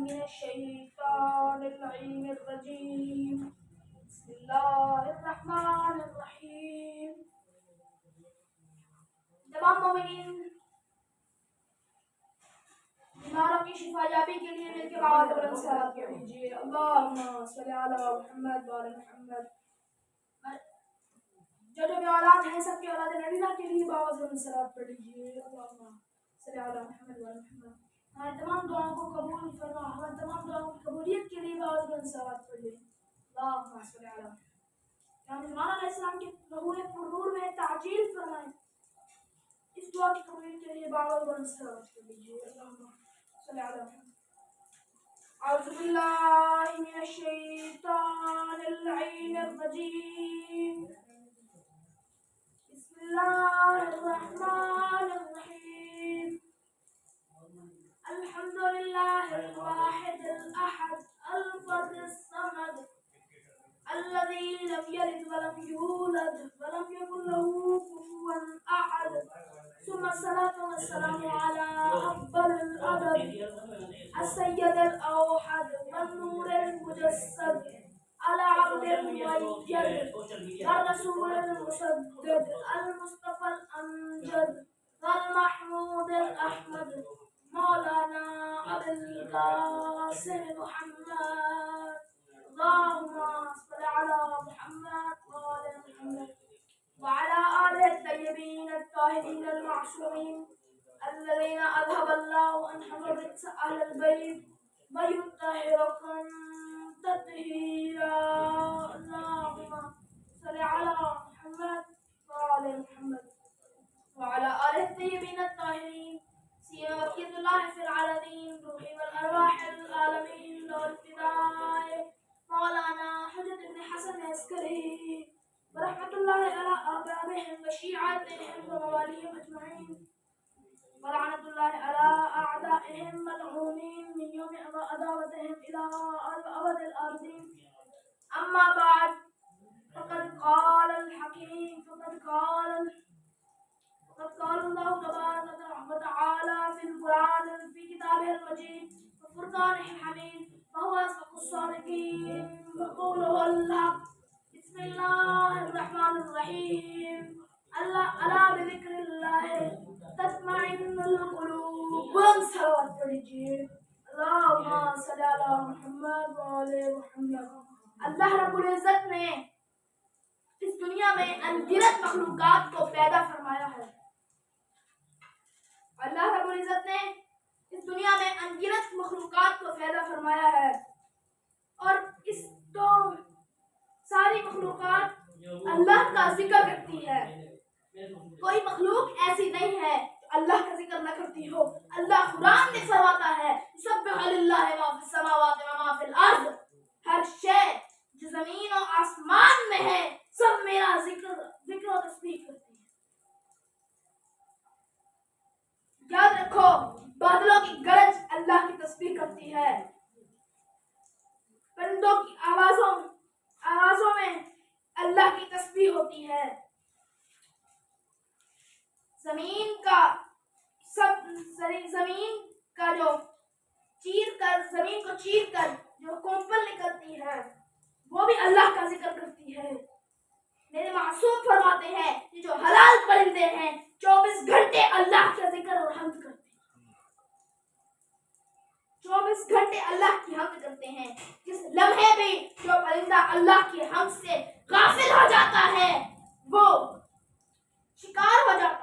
من الشيطان اللعين الرجيم. بسم الله الرحمن الرحیم. تمام مومنین بیماروں کی شفا یابی کے لیے مل کے باوت بلند صلوات پڑھ لیجیے. اللہم صلی علی محمد وعلی محمد. جو بھی اولاد ہیں سب کی اولاد نبینا کے لیے باوت بلند صلوات پڑھ لیجیے. اللہم صلی علی محمد وعلی محمد. ہمارے تمام دعاؤں کو قبول فرما. ہمارے تمام دعاؤں کی قبولیت کے لیے باوت بلند صلوات پڑھ لیجیے. اللہم صلی علی محمد. مسلمان علیہ السلام کے ظہور پرنور میں تعجیل فرمائیں. اس دعا کی قبولیت کے لیے باوت بلند صلوات پڑھ لیجیے. اللہم صلی علی محمد. اعوذ باللہ من الشیطان اللعین الرجیم. بسم اللہ الرحمن الرحیم. الحمد للہ الواحد الاحد الفرد الصمد الذي لم يلد ولم يولد ولم يكن له كفوا احد. ثم الصلاة والسلام على أفضل الأدب السيد الأوحد والنور المجسد على عبد المؤيد والرسول المسدد المصطفى الأمجد والمحمود الأحمد مولانا أبي القاسم محمد. اللهم صل على محمد وآل محمد وعلى آله الطيبين الطاهرين المعصومين الذين أذهب الله عنهم الرجس أهل البيت ويطهركم تطهيرا. اللهم صل على محمد وآل محمد وعلى آله الطيبين الطاهرين سيما بقية الله في العالمين روحي والأرواح العالمين والفداء مولانا حجة بن حسن العسكري ورحمة الله على آبائهم وشيعتهم ومواليهم أجمعين ولعنة الله على أعدائهم ملعونين من يوم عداوتهم إلى أبد الآبدين. أما بعد فقد قال الحكيم فقد قال الله تبارك وتعالى في القرآن في كتابه المجيد وفرقانه الحميد وهو أصدق الصادقين وقوله الحق. بسم اللہ الرحمن الرحیم. الا بذکر اللہ تطمئن القلوب. بلند صلوات پڑھ لیجیے. اللہم صلی علی محمد وآل محمد. اللہ رب العزت نے اس دنیا میں انگنت مخلوقات کو پیدا فرمایا ہے. اللہ رب العزت نے اس دنیا میں انگنت مخلوقات کو پیدا فرمایا ہے اور اس تو ساری مخلوقات اللہ کا ذکر کرتی ہے. کوئی مخلوق ایسی نہیں ہے جو اللہ کا ذکر نہ کرتی ہو. اللہ قرآن میں فرماتا ہے یسبح للہ ما فی السماوات و ما فی الارض. ہر شے جو زمین و آسمان میں ہے سب میرا ذکر و تسبیح کرتی ہے. یاد رکھو بادلوں کی گرج اللہ کی تسبیح کرتی ہے. پرندوں کی آوازوں میں اللہ کی تسبیح ہوتی ہے. زمین کا جو زمین کو چیر کر جو کونپل نکلتی ہے وہ بھی اللہ کا ذکر کرتی ہے. میرے معصوم فرماتے ہیں کہ جو حلال پرندے ہیں 24 گھنٹے اللہ کا ذکر اور حمد کرتے ہیں. 24 گھنٹے اللہ کی حمد کرتے ہیں. جس لمحے بھی جو پرندہ اللہ کی حمد سے غافل ہو جاتا ہے وہ شکار ہو جاتا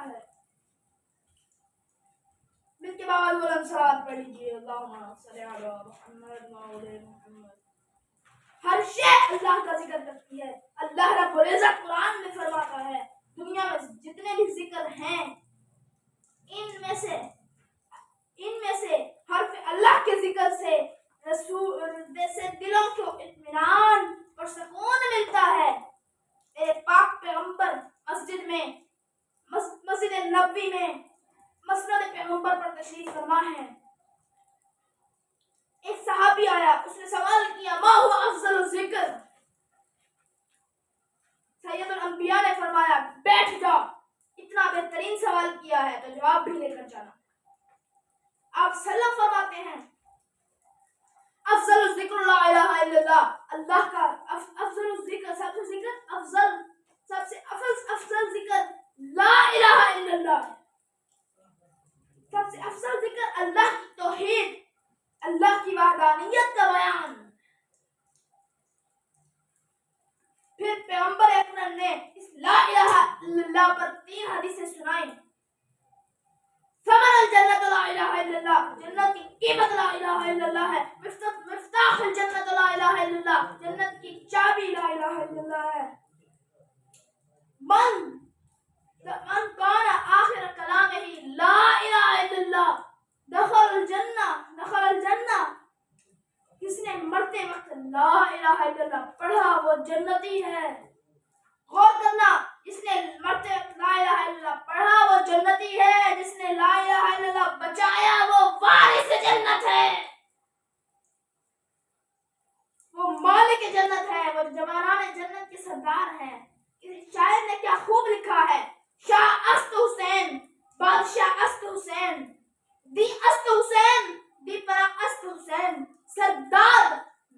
ہے. مل کے باوت بلند صلوات پڑھ لیجیے. اللہم صلی علی محمد وآل محمد. ہر شے اللہ کا ذکر کرتی ہے. اللہ رب العزت قرآن میں فرماتا ہے دنیا میں جتنے بھی ذکر ہیں ان میں سے حرف اللہ کے ذکر سے دلوں کو اطمینان اور سکون ملتا ہے. میرے پاک پیغمبر مسجد نبوی میں مسند پیغمبر پر تشریف فرما ہے. ایک صحابی آیا, اس نے سوال کیا ما هو افضل الذکر. سید الانبیاء نے فرمایا بیٹھ جاؤ, اتنا بہترین سوال کیا ہے تو جواب بھی لے کر جانا. آپ سلم فرماتے ہیں افضل الذکر لا الہ الا اللہ, اللہ کا افضل الذکر, سب سے ذکر افضل, سب سے افضل ذکر لا الہ الا اللہ, سب سے افضل ذکر اللہ کی توحید, اللہ کی وحدانیت کا بیان. پھر پیغمبر اکرم نے اس لا الہ الا اللہ پر 3 حدیثیں سنائیں. ثمن الجنت لا الہ الا اللہ, جنت کی قیمت لا الہ الا اللہ ہے. مفتاح الجنت لا الہ الا اللہ, جنت کی چابی لا الہ الا اللہ ہے. من کان آخر کلامہ لا الہ الا اللہ دخل الجنہ, کس نے مرتے وقت لا الہ الا اللہ پڑھا وہ جنتی ہے. غور کرنا, جس نے مرتے وقت لا الہ الا اللہ پڑھا وہ جنتی ہے, جس نے لا الہ الا اللہ بچایا وہ وارث جنت ہے, وہ مالک جنت ہے, وہ جوانان جنت کے سردار ہیں. شاعر نے کیا خوب لکھا ہے, شاہ است حسین, بادشاہ است حسین, دی است حسین, دی پرا است حسین, سردار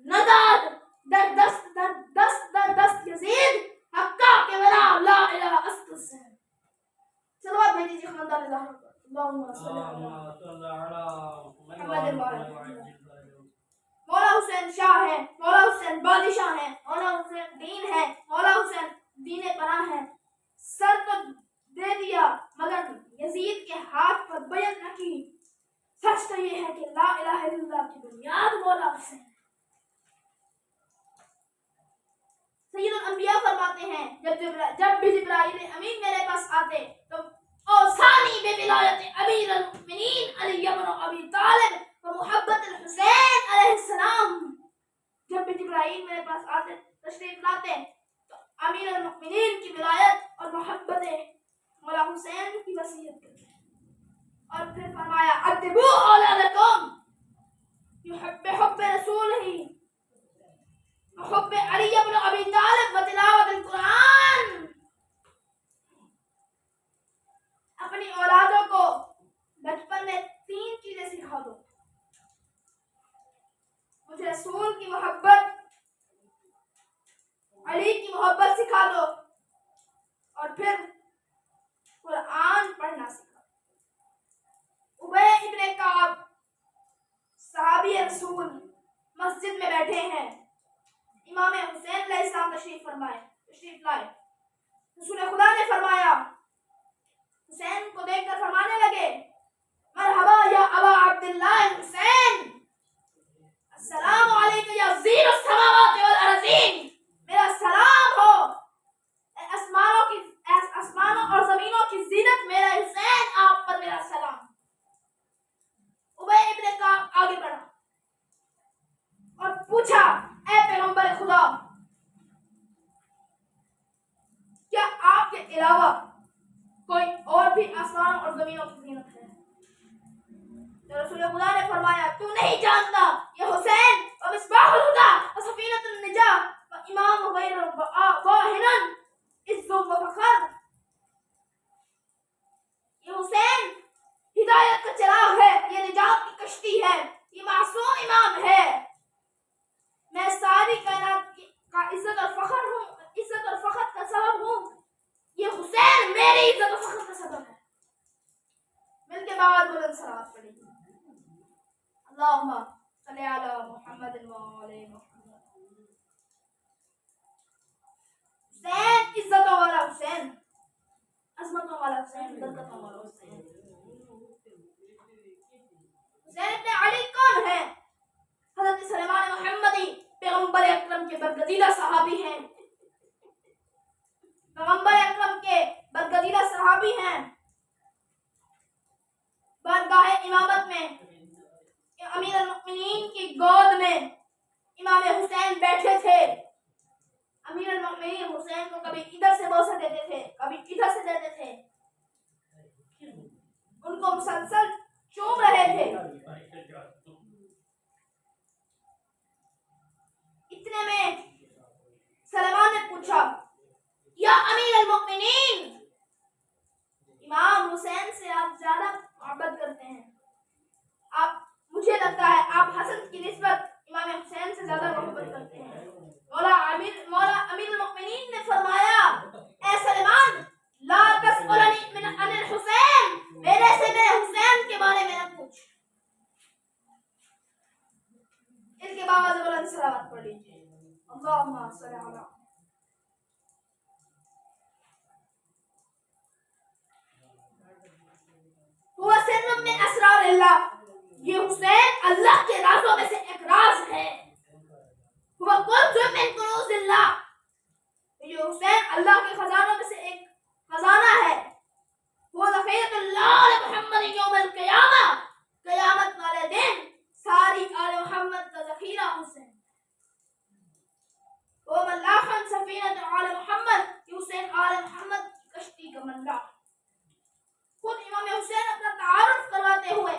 نداد در دست یزید, حقا کے بنا لا الہ است حسین. صلوات بھیجی جی خاندان زہرا پر. اللہم صلی علی محمد وعلی. مولا حسین شاہ ہے, مولا حسین بادشاہ ہے, مولا حسین دین ہے, مولا حسین دین پناہ ہے. سر تو دے دیا مگر یزید کے ہاتھ پر بیعت نہ کی. سچ تو یہ ہے کہ لا الہ الا اللہ کی بنیاد مولا حسین. سید الانبیاء فرماتے ہیں جب بھی جبرائیل امین میرے پاس آتے تو اوصانی بولایت امیر المؤمنین علی بن ابی طالب و محبت الحسین علیہ السلام. جب بھی جبرائیل میرے پاس آتے تشریف لاتے تو امیر المؤمنین کی ولایت اور محبت مولا حسین کی وصیت کرتے. اور پھر فرمایا ادبو اولادکم بحب رسولہ حب علی بن ابی طالب و تلاوت القرآن. اپنی اولادوں کو بچپن میں 3 چیزیں سکھا دو, مجھے رسول کی محبت, علی کی محبت سکھا دو, اور پھر قرآن پڑھنا سکھا دو. ابی ابن کعب صحابی رسول مسجد میں بیٹھے ہیں, امام حسین علیہ السلام تشریف لائے. رسول خدا نے فرمایا, حسین کو دیکھ کر فرمانے لگے مرحبا یا ابا عبداللہ حسین, السلام علیکم یا زین السماوات والارضین, میرا سلام ہو آسمانوں اور زمینوں کی زینت میرا حسین, آپ پر میرا سلام. ابی ابن کعب آگے بڑھا اور پوچھا اے پیغمبر خدا, کیا آپ کے علاوہ کوئی اور بھی آسمانوں اور زمینوں کی زینت ہے؟ تو رسول خدا نے فرمایا تو نہیں جانتا, یہ حسین و مصباح الہدی و سفینۃ النجاہ و امام غیر واہنا عز و فخر. یہ حسین ہدایت کا چراغ ہے, یہ نجات کی کشتی ہے, یہ معصوم امام ہے. میں ساری کائنات کا عزت اور فخر ہوں, عزت اور فخر کا سبب ہوں. یہ حسین میری عزت اور فخر کا سبب ہے. مل کے بعد بلند صلوات پڑھیں. اللہم صلی علی محمد وعلی محمد. حسین عزتوں والا حسین, عظمتوں والا حسین, برکتوں والا حسین. حسین ابن علی کون ہے؟ حضرت سلیمان محمدی پیغمبر اکرم کے برگزیدہ صحابی ہیں, پیغمبر اکرم کے برگزیدہ صحابی ہیں. بارگاہ امامت میں امیر المؤمنین کی گود میں امام حسین بیٹھے تھے. امیر المؤمنین حسین کو کبھی ادھر سے بوسہ دیتے تھے, کبھی ادھر سے دیتے تھے, ان کو مسلسل چوم رہے تھے. اتنے میں سلیمان نے پوچھا یا امیر المؤمنین, امام حسین سے آپ زیادہ محبت کرتے ہیں, اللهم صل على هو سر من اسرار اللہ، یہ حسین اللہ کے رازوں میں سے ایک راز ہے. وہ کنز من کنوز اللہ، یہ حسین اللہ کے خزانوں میں سے ایک خزانہ ہے. وہ ذخیرۃ اللہ محمد یوم القیامہ، قیامت والے دن ساری آل محمد کا ذخیرہ حسین. وہ ملاحن سفینۃ آل محمد، یہ حسین آل محمد کی کشتی کا ملاح. خود امام حسین اپنا تعارف کرواتے ہوئے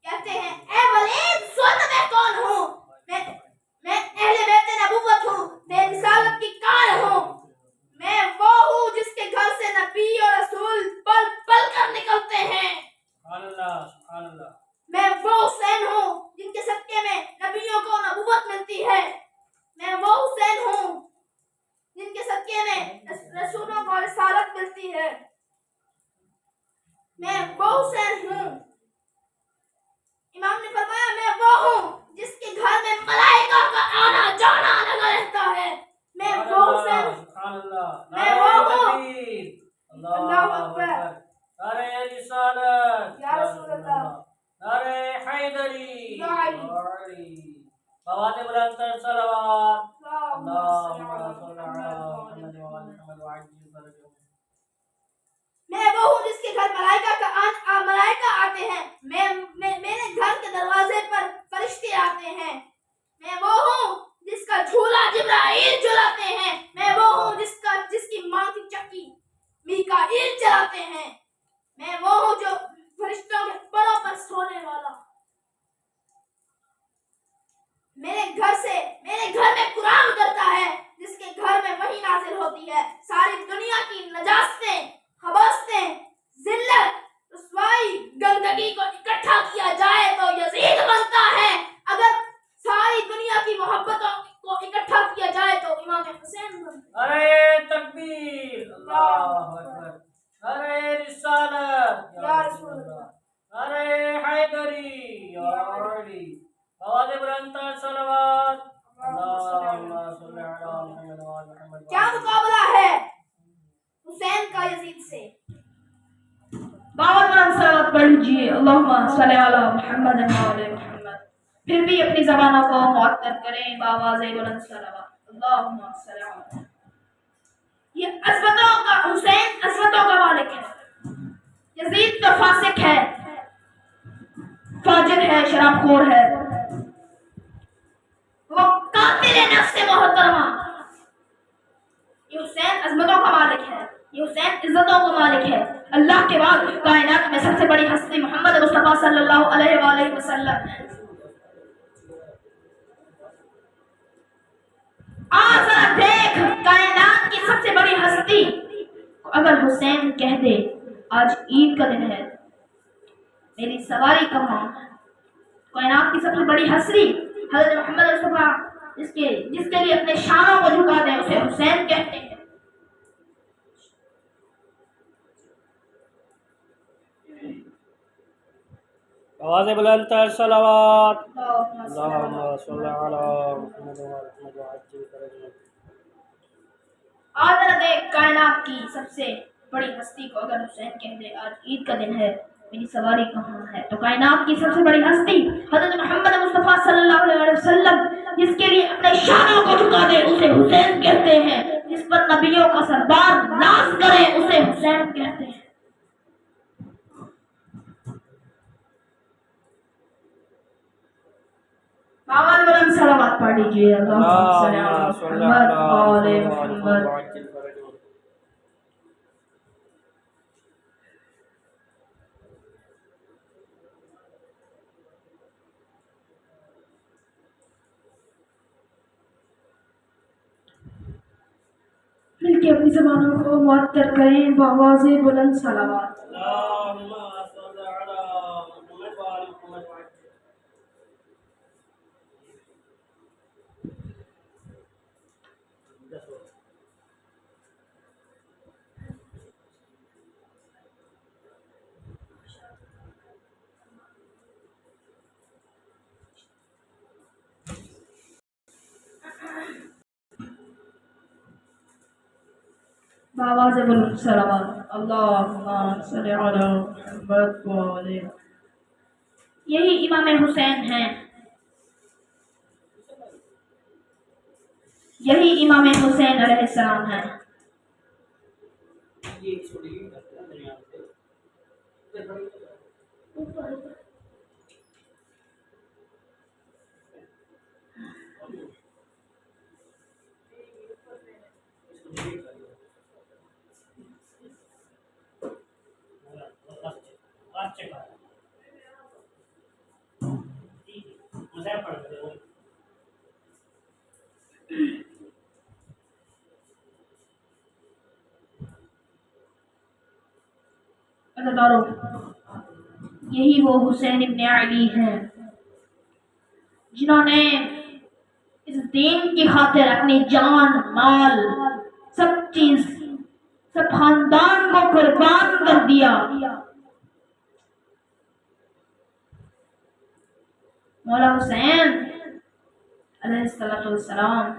کہتے ہیں، اے ولید سن میں کون ہوں، میں اہل بیت نبوت ہوں، میں رسالت کی کار ہوں. میں وہ ہوں جس کے گھر سے نبی اور رسول پل پل کر نکلتے ہیں. میں وہ حسین ہوں جن کے صدقے میں نبیوں کو نبوت ملتی ہے. میں وہ حسین ہوں جن کے صدقے میں رسولوں کو رسالت ملتی ہے. میں وہ حسین ہوں، امام نے فرمایا میں وہ ہوں جس کے گھر میں ملائکہ کا آنا جانا لگا رہتا ہے. میں وہ حسین ہوں، میں وہ ہوں. اللہ اکبر. نعرہ رسالت یا رسول اللہ، نعرہ حیدری یا علی. بواد بلندتر صلوات اللہم اللہم صل صل علی علی محمد محمد وعجل فرجهم. میں وہ ہوں جس کے گھر ملائکہ آتے ہیں. میرے گھر کے دروازے پر فرشتے آتے ہیں. میں وہ ہوں جس کا جھولا جبرائیل جلاتے ہیں. میں وہ ہوں جس کی ماں کی چکی میکائیل چلاتے ہیں. میں وہ ہوں جو فرشتوں کے پروں پر سونے والا. میرے گھر میں قرآن اترتا ہے، جس کے گھر میں وحی نازل ہوتی ہے. ساری دنیا کی نجاستیں، خباثتیں، ذلت، رسوائی، گندگی کو اکٹھا کیا جائے تو یزید بنتا ہے. اگر ساری دنیا کی محبتوں کو اکٹھا کیا جائے تو امام حسین بنتا ہے. نعرہ تکبیر اللہ اکبر. نعرہ رسالت یا رسول اللہ، نعرہ حیدری یا علی. بواد بلندتر صلوات اللہم صل علی محمد وعلی محمد. کیا مقابلہ ہے حسین کا یزید سے. 52 بار صلوات پڑھ لیجیے، اللہم صل علی محمد وعلی محمد. پھر بھی اپنی زبانوں کو معطر کریں بآواز بلند صلوات. اللہم صل علی. یہ عظمتوں کا حسین عظمتوں کا مالک ہے. یزید تو فاسق ہے، فاجر ہے، شراب خور ہے، وہ قاتل نفس محترمہ. یہ حسین عظمتوں کا مالک ہے، یہ حسین عزتوں کا مالک ہے. اللہ کے بعد کائنات میں سب سے بڑی ہستی محمد مصطفیٰ صلی اللہ علیہ وآلہ وسلم ہے. ذرا دیکھ، کائنات کی سب سے بڑی ہستی اگر حسین کہہ دے آج عید کا دن ہے میری سواری کہاں. کائنات کی سب سے بڑی ہستی حضرت محمد مصطفیٰ جس کے لیے اپنے شانوں کو جھکا دیں اسے حسین کہتے ہیں. بواد بلندتر صلوات اللہم اللہم صل علی محمد وعلی محمد وعجل فرجهم. آج نہ دیکھ، کائنات کی سب سے بڑی ہستی کو اگر حسین کہہ دے آج عید کا دن ہے میری سواری کہاں ہے، تو کائنات کی سب سے بڑی ہستی حضرت محمد مصطفیٰ صلی اللہ علیہ وسلم جس کے لیے اپنے شانوں کو جھکا دے اسے حسین کہتے ہیں. جس پر نبیوں کا سردار ناز کرے اسے حسین کہتے ہیں. باون بلند صلوات پڑھ لیجیے. اللہم صل علی محمد وعجل فرجهم. مل کے اپنی زبانوں کو معطر کریں بآواز بلند صلوات. اللہم صل علی محمد وعلی محمد وعجل. بآواز بلند صلوات اللہم صلی علی محمد وآلہ. یہی امام حسین ہیں، یہی امام حسین علیہ السلام ہیں. عزادارو، یہی وہ حسین ابن علی ہیں جنہوں نے اس دین کی خاطر اپنی جان، مال، سب چیز، سب خاندان کو قربان کر دیا. مولا حسین علیہ السلام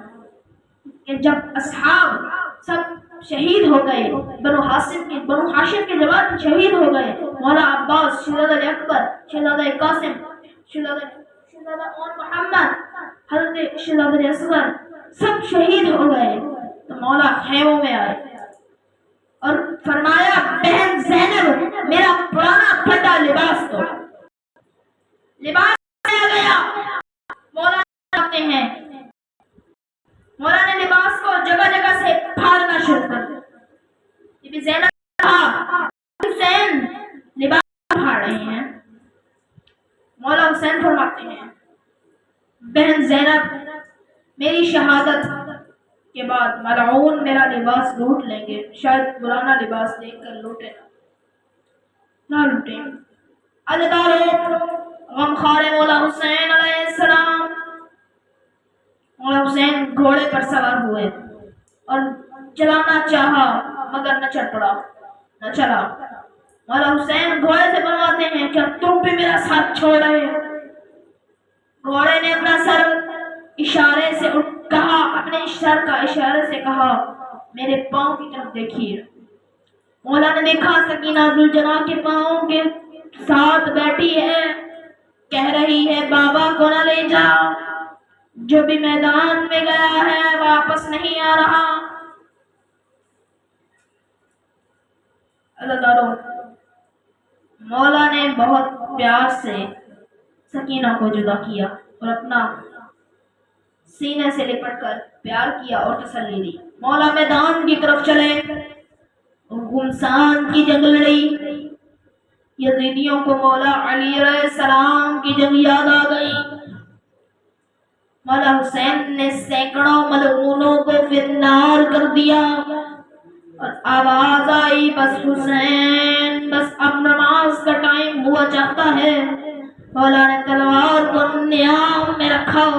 کہ جب اصحاب سب شہید ہو گئے، بنو ہاشم کے جوان شہید ہو گئے، مولا عباس، شہزادہ اکبر، شہزادہ قاسم، شہزادہ محمد، حضرت شہزادہ اصغر سب شہید ہو گئے، تو مولا خیموں میں آئے اور فرمایا بہن زینب میرا پرانا پھٹا لباس دو. لباس آ گیا. مولا آتے ہیں، مولا نے لباس کو جگہ جگہ سے پھاڑنا شروع کر دیا. بی بی زینب نے کہا حسین لباس پھاڑ رہے ہیں. مولا حسین فرماتے ہیں بہن زینب میری شہادت کے بعد ملعون میرا لباس لوٹ لیں گے، شاید پرانا لباس دیکھ کر لوٹے نہ لوٹیں. عزادارو، غمخوار مولا حسین علیہ السلام، مولا حسین گھوڑے پر سوار ہوئے اور چلانا چاہا مگر نہ چڑھ پڑا، نہ چلا. مولا حسین گھوڑے سے فرماتے ہیں کیا تم بھی میرا ساتھ چھوڑ رہے ہو؟ گھوڑے نے اپنا سر اشارے سے کہا، اپنے سر کا اشارے سے کہا میرے پاؤں کی طرف دیکھیے. مولا نے دیکھا سکینہ ذوالجناح کے پاؤں کے ساتھ بیٹھی ہے، کہہ رہی ہے بابا کو نہ لے جا، جو بھی میدان میں گیا ہے واپس نہیں آ رہا. عزادارو، مولا نے بہت پیار سے سکینہ کو جدا کیا اور اپنا سینے سے لپٹ کر پیار کیا اور تسلی دی. مولا میدان کی طرف چلے، گمسان کی جنگ لڑی. یزیدیوں کو مولا علی علیہ السلام کی جنگ یاد آ گئی. مولا حسین نے سینکڑوں ملعونوں کو فنار کر دیا اور آواز آئی بس حسین، بس اب نماز کا ٹائم ہوا چاہتا ہے. مولا نے تلوار کو نیام میں رکھا،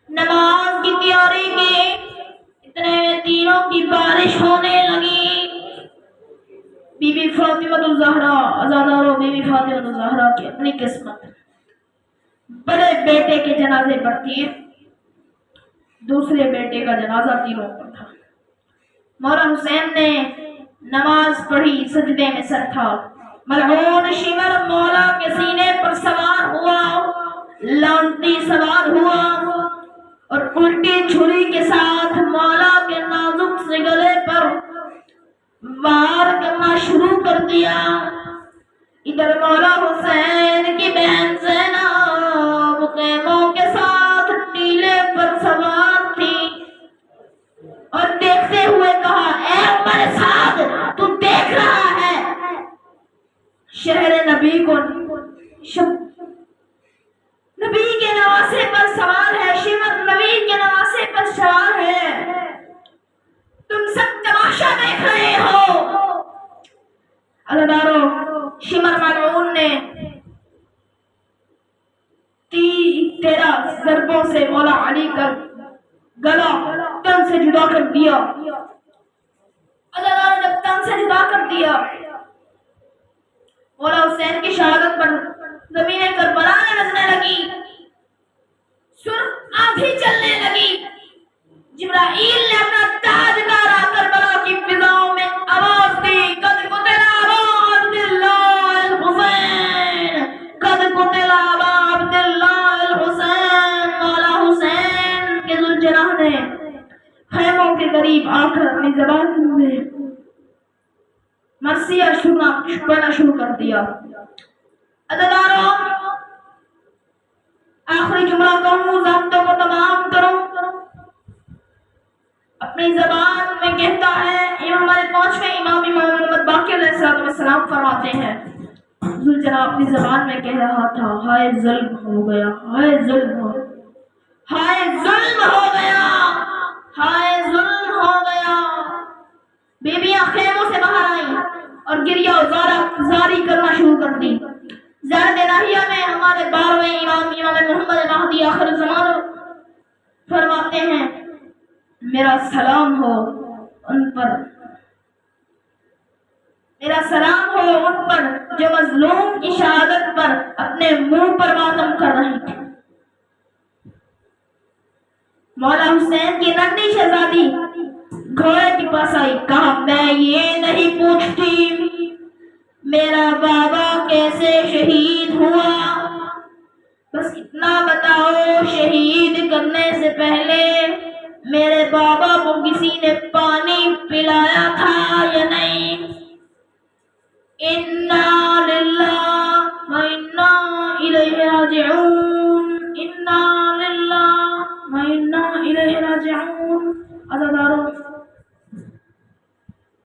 نماز کی تیاری کی. اتنے میں تیروں کی بارش ہونے لگی. بی بی فاطمہ الزہرا، عزادارو، بی بی فاطمہ الزہرا کی اپنی قسمت بڑے بیٹے کے جنازے پر تیر، دوسرے بیٹے کا جنازہ تیروں پر تھا. مولا حسین نے نماز پڑھی، سجدے میں سر تھا. ملعون شمر مولا کے سینے پر سوار ہوا، لانتی سوار ہوا اور الٹی چھری کے ساتھ مولا کے نازک سے گلے پر وار کرنا شروع کر دیا. ادھر مولا حسین کی بہن زینب خیموں کے ساتھ ٹیلے پر سوار تھی اور دیکھتے ہوئے کہا اے عمر سعد تو دیکھ رہا ہے شہر نبی کو، نبی کے نواسے پر سوار ہے، شمر نبی کے نواسے پر سوار ہے، تم سب تماشا دیکھ رہے ہو. عزادارو، شمر ملعون نے 13 ضربوں سے مولا علی کا گلا تن سے جدا کر دیا. عزادارو، جب تن سے جدا کر دیا، مولا حسین کی شہادت پر زمین کربلا لرزنے لگی، سرخ آندھی چلنے لگی. جبرائیل نے اپنا تاج اتارا، کربلا کی فضا آ کر اپنی زبان میں مرثیہ پڑھنا شروع کر دیا. عزیزانو، آخری جملہ کہوں، ضابطوں کو تمام کروں. اپنی زبان میں کہتا ہے، ہمارے 5ویں امام محمد باقر علیہ السلام فرماتے ہیں، ذوالجلال اپنی زبان میں کہہ رہا تھا، ہائے ظلم ہو گیا، ہائے ظلم ہو، ہائے ظلم ہو گیا، ہائے ظلم ہو گیا. بیویاں خیموں سے باہر آئیں اور گریہ زاری کرنا شروع کر دی. زیارت الہیہ میں ہمارے 12ویں امام محمد مہدی آخر زمان فرماتے ہیں، میرا سلام ہو ان پر، میرا سلام ہو ان پر جو مظلوم کی شہادت پر اپنے منہ پر ماتم کر رہی تھی. مولا حسین کی ننھی شہزادی گھوڑے کے پاس آئی، کہا میں یہ نہیں پوچھتی میرا بابا کیسے شہید ہوا، بس اتنا بتاؤ شہید کرنے سے پہلے میرے بابا کو کسی نے پانی پلایا تھا یا نہیں. انا للہ و انا الیہ راجعون، انا للہ و انا الیہ راجعون. عزیزانو،